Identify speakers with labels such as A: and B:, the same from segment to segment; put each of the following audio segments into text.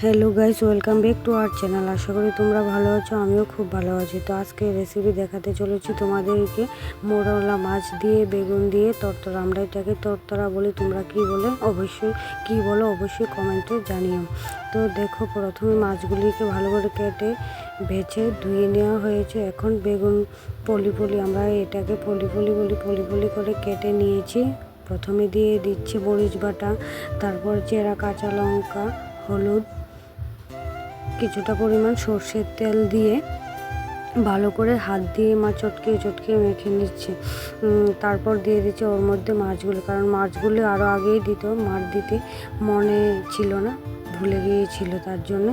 A: Hello guys, welcome back to our channel. আশা করি তোমরা ভালো আছো, আমিও খুব ভালো আছি। তো আজকে রেসিপি দেখাতে চলেছি তোমাদেরকে মোরলা মাছ দিয়ে বেগুন দিয়ে তরতরা। আমরা এটাকে তরতরা বলি, তোমরা কি বলো অবশ্যই কমেন্টে জানিও। তো দেখো, প্রথমে মাছগুলিকে ভালো করে কেটে ভেজে ধুয়ে নেওয়া হয়েছে। এখন বেগুন আমরা এটাকে পলি বলি করে কেটে নিয়েছি। প্রথমে দিয়ে দিচ্ছি মরিচ বাটা, তারপর চেরা কাঁচা লঙ্কা, হলুদ, কিছুটা পরিমাণ সর্ষের তেল দিয়ে ভালো করে হাত দিয়ে চটকে মেখে নিচ্ছে। তারপর দিয়ে দিচ্ছে ওর মধ্যে মাছগুলো, কারণ মাছগুলো আরও আগেই দিতে মনে ছিল না, ভুলে গিয়েছিল, তার জন্য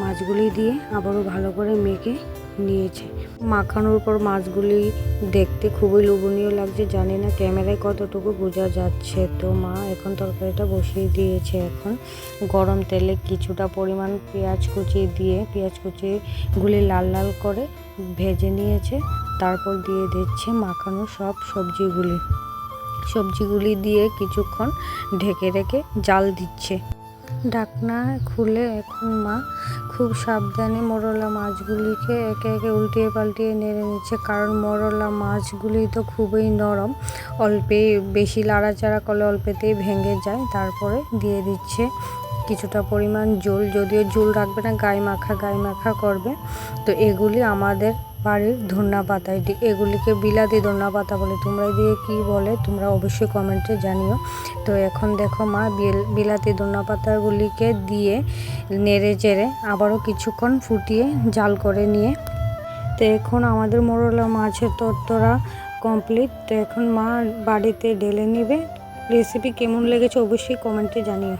A: মাছগুলি দিয়ে আবারও ভালো করে মেখে নিয়েছে। মাখানোর পর মাছগুলি দেখতে খুবই লোভনীয় লাগছে, জানি না ক্যামেরায় কতটুকু বোঝা যাচ্ছে। তো মা এখন তরকারিটা বসিয়ে দিয়েছে। এখন গরম তেলে কিছুটা পরিমাণ পেঁয়াজ কুচিগুলি লাল লাল করে ভেজে নিয়েছে। তারপর দিয়ে দিচ্ছে মাখানো সব সবজিগুলি দিয়ে কিছুক্ষণ ঢেকে রেখে জাল দিচ্ছে। ঢাকনা খুলে এখন মা খুব সাবধানে মোরলা মাছগুলিকে একে একে উল্টিয়ে পাল্টিয়ে নেড়ে নিচ্ছে, কারণ মোরলা মাছগুলি তো খুবই নরম, বেশি লাড়াচাড়া করলে অল্পেতেই ভেঙে যায়। তারপরে দিয়ে দিচ্ছে কিছুটা পরিমাণ ঝোল, যদিও ঝোল রাখবে না, গায়ে মাখা করবে। তো এগুলি আমাদের বাড়ির ধনিয়া পাতা, এগুলিকে বিলাতি ধনিয়া পাতা বলে। তোমরা দিয়ে কি বলে তোমরা অবশ্যই কমেন্টে জানিও। তো এখন দেখো মা বিলাতি ধনিয়া পাতাগুলিকে দিয়ে নেড়ে চেড়ে আবারও কিছুক্ষণ ফুটিয়ে জাল করে নিয়ে, তো এখন আমাদের মোরলা মাছের তরতরা কমপ্লিট। তো এখন মা বাড়িতে ঢেলে নেবে। রেসিপি কেমন লেগেছে অবশ্যই কমেন্টে জানিও।